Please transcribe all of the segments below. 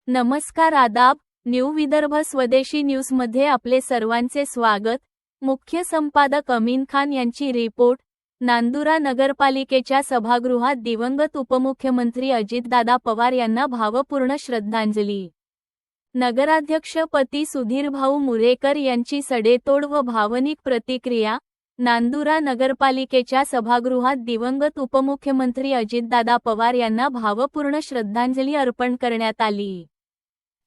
नमस्कार आदाब, न्यू विदर्भ स्वदेशी न्यूजमध्ये आपले सर्वांचे स्वागत। मुख्य संपादक अमीन खान यांची रिपोर्ट। नांदुरा नगरपालिकेच्या सभागृहात दिवंगत उपमुख्यमंत्री अजितदादा पवार यांना भावपूर्ण श्रद्धांजली। नगराध्यक्ष पती सुधीरभाऊ मुरेकर यांची सडेतोड व भावनिक प्रतिक्रिया। नांदुरा नगरपालिकेच्या सभागृहात दिवंगत उपमुख्यमंत्री अजितदादा पवार यांना भावपूर्ण श्रद्धांजली अर्पण करण्यात आली।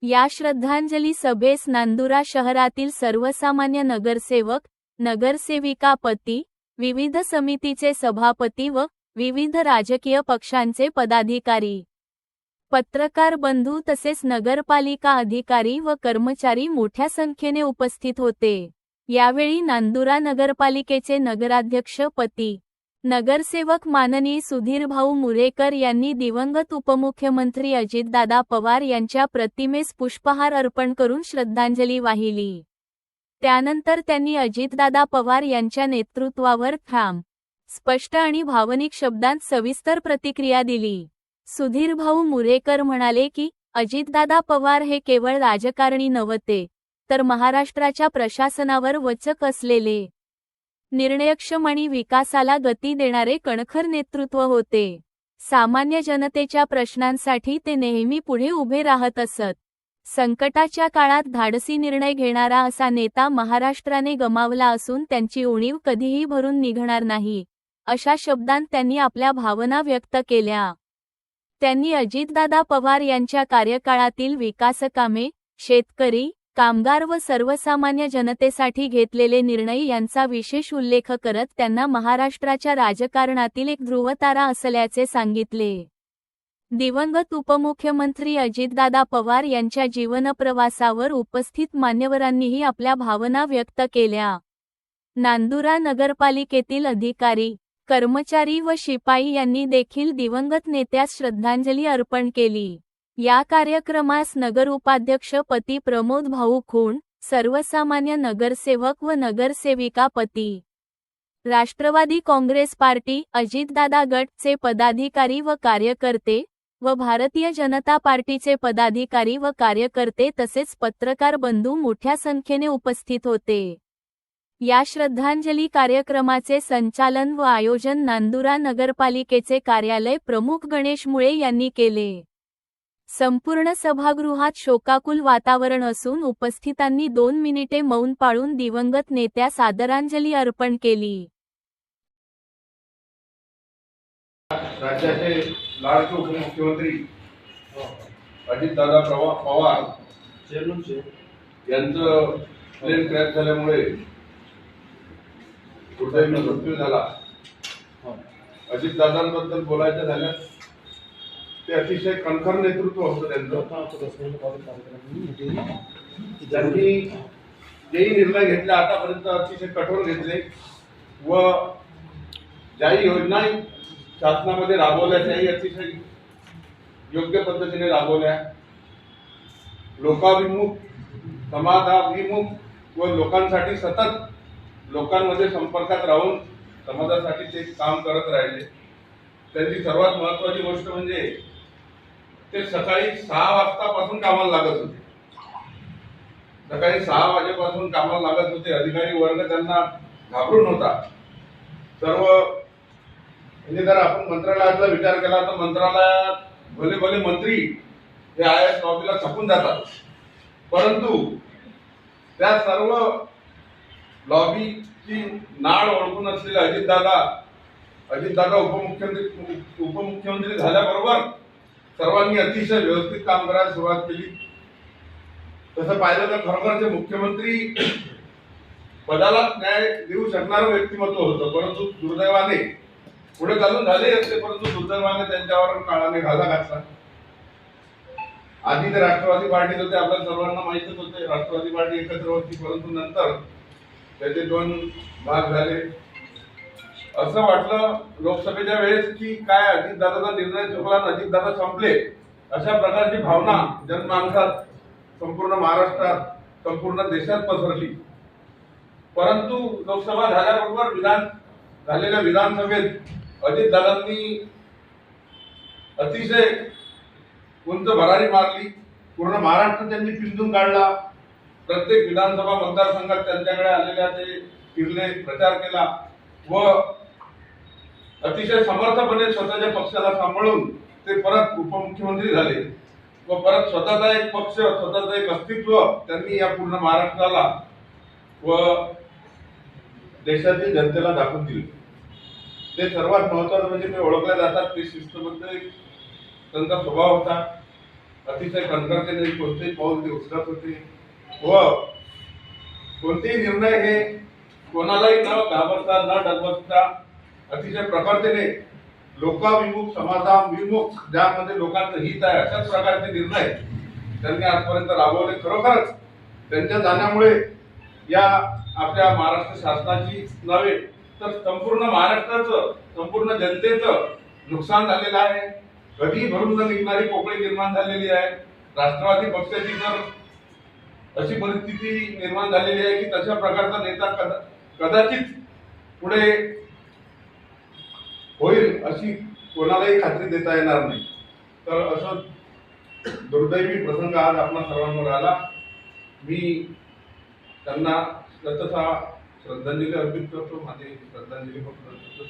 या श्रद्धांजली सभेस नांदुरा शहरातील सर्वसामान्य नगरसेवक, नगरसेविका, पती, विविध समितीचे सभापती व विविध राजकीय पक्षांचे पदाधिकारी, पत्रकार बंधू तसेच नगरपालिका अधिकारी व कर्मचारी मोठ्या संख्येने उपस्थित होते। यावेळी नांदुरा नगरपालिकेचे नगराध्यक्ष पती, नगरसेवक माननीय सुधीरभाऊ मुरेकर यांनी दिवंगत उपमुख्यमंत्री अजितदादा पवार यांच्या प्रतिमेस पुष्पहार अर्पण करून श्रद्धांजली वाहिली। त्यानंतर त्यांनी अजितदादा पवार यांच्या नेतृत्वावर ठाम, स्पष्ट आणि भावनिक शब्दांत सविस्तर प्रतिक्रिया दिली। सुधीरभाऊ मुरेकर म्हणाले की अजितदादा पवार हे केवळ राजकारणी नव्हते, तर महाराष्ट्राच्या प्रशासनावर वचक असलेले, निर्णयक्षम आणि विकासाला गती देणारे कणखर नेतृत्व होते। सामान्य जनतेच्या प्रश्नांसाठी ते नेहमी पुढे उभे राहत असत। संकटाच्या काळात धाडसी निर्णय घेणारा असा नेता महाराष्ट्राने गमावला असून त्यांची उणीव कधीही भरून निघणार नाही, अशा शब्दांत त्यांनी आपल्या भावना व्यक्त केल्या। त्यांनी अजितदादा पवार यांच्या कार्यकाळातील विकासकामे, शेतकरी, कामगार व सर्वसामान्य जनतेसाठी घेतलेले निर्णय यांचा विशेष उल्लेख करत त्यांना महाराष्ट्राच्या राजकारणातील एक ध्रुवतारा असल्याचे सांगितले। दिवंगत उपमुख्यमंत्री अजितदादा पवार यांच्या जीवनप्रवासावर उपस्थित मान्यवरांनीही आपल्या भावना व्यक्त केल्या। नांदुरा नगरपालिकेतील अधिकारी, कर्मचारी व शिपाई यांनी देखील दिवंगत नेत्यास श्रद्धांजली अर्पण केली। या कार्यक्रमास नगर उपाध्यक्ष पती प्रमोद भाऊ खूण, सर्वसामान्य नगरसेवक व नगरसेविका, पती, राष्ट्रवादी काँग्रेस पार्टी, अजितदादा गटचे पदाधिकारी व कार्यकर्ते व भारतीय जनता पार्टीचे पदाधिकारी व कार्यकर्ते तसेच पत्रकार बंधू मोठ्या संख्येने उपस्थित होते। या श्रद्धांजली कार्यक्रमाचे संचालन व आयोजन नांदुरा नगरपालिकेचे कार्यालय प्रमुख गणेश मुळे यांनी केले। संपूर्ण सभागृहात शोकाकुल वातावरण असून उपस्थितांनी 2 मिनिटे मौन पाळून दिवंगत नेत्यास आदरांजली अर्पण केली। राज्याचे लाडके उपमुख्यमंत्री अजितदादा पवार यांचं प्लेन क्रॅश झाल्यामुळे दुर्दैवी मृत्यू झाला। अजितदादांबद्दल बोलायचं झाल्यास ते अतिशय कणखर नेतृत्व होतं त्यांचं। त्यांनी जेही निर्णय घेतले आतापर्यंत अतिशय कठोर घेतले व ज्याही योजना शासनामध्ये राबवल्या त्याही अतिशय योग्य पद्धतीने राबवल्या। लोकाभिमुख, समाजाभिमुख व लोकांसाठी सतत लोकांमध्ये संपर्कात राहून समाजासाठी ते काम करत राहिले। त्यांची सर्वात महत्त्वाची गोष्ट म्हणजे ते सकाळी 6 वाजतापासून कामाला लागत होते। सकाळी 6 वाजेपासून कामाला लागत होते। अधिकारी वर्ग त्यांना घाबरून होता। सर्व म्हणजे जर आपण मंत्रालयातला विचार केला तर मंत्रालयात भले भले मंत्री हे IAS लॉबीला छपून जातात, परंतु त्या सर्व लॉबीची नाळ ओळखून असलेले अजितदादा उपमुख्यमंत्री झाल्याबरोबर सर्वांनी अतिशय व्यवस्थित काम करायला सुरुवात केली। तसं पाहिलं तर खरोखरचे मुख्यमंत्री पदाला न्याय देऊ शकणारं व्यक्तिमत्व होतं, परंतु दुर्दैवाने पुढे चालून झाले असते, परंतु दुर्दैवाने त्यांच्यावर काळाने घाला घातला। आधी ते राष्ट्रवादी पार्टीत होते, आपल्या सर्वांना माहितच होते, राष्ट्रवादी पार्टी एकत्र होती, परंतु नंतर त्याचे 2 भाग झाले। असं वाटलं लोकसभेच्या वेळेस की काय अजितदादाचा निर्णय चुकला, अजितदादा संपले, अशा प्रकारची भावना जनमानसात संपूर्ण महाराष्ट्रात संपूर्ण देशात पसरली. परंतु लोकसभा झाल्याबरोबर झालेल्या विधानसभेत अजितदादांनी अतिशय उंच भरारी मारली. पूर्ण महाराष्ट्र त्यांनी पिंजून काढला. प्रत्येक विधानसभा मतदारसंघात त्यांच्याकडे आलेल्या ते फिरले, प्रचार केला व अतिशय समर्थपणे स्वतःच्या पक्षाला सांभाळून ते परत उपमुख्यमंत्री झाले व परत स्वतःचा एक पक्ष, स्वतःचं एक अस्तित्व त्यांनी या पूर्ण महाराष्ट्राला व देशातील जनतेला दाखवून दिले. ते सर्वात महत्वाचं म्हणजे ते ओळखले जातात ते शिस्तबद्ध त्यांचा स्वभाव होता. अतिशय कणखरतेने कोणतेही पाऊल ते उचलत होते व कोणतेही निर्णय हे कोणालाही न घाबरता न डगमगता अतिशय प्रखरतेने लोकाभिमुख, समाजाभिमुख, ज्यामध्ये लोकांचं हित आहे अशाच प्रकारचे निर्णय त्यांनी आजपर्यंत राबवले. खरोखरच त्यांच्या जाण्यामुळे या आपल्या महाराष्ट्र शासनाची नव्हे तर संपूर्ण महाराष्ट्राचं, संपूर्ण जनतेचं नुकसान झालेलं आहे. कधीही भरून न निघणारी पोकळी निर्माण झालेली आहे. राष्ट्रवादी पक्षाची तर अशी परिस्थिती निर्माण झालेली आहे की तशा प्रकारचा नेता कदाचित पुढे होईल अशी कोणालाही खात्री देता येणार नाही. तर असं दुर्दैवी प्रसंग आज आपल्या सर्वांवर आला. मी त्यांना श्रद्धांजली अर्पित करतो. माझी श्रद्धांजली फक्त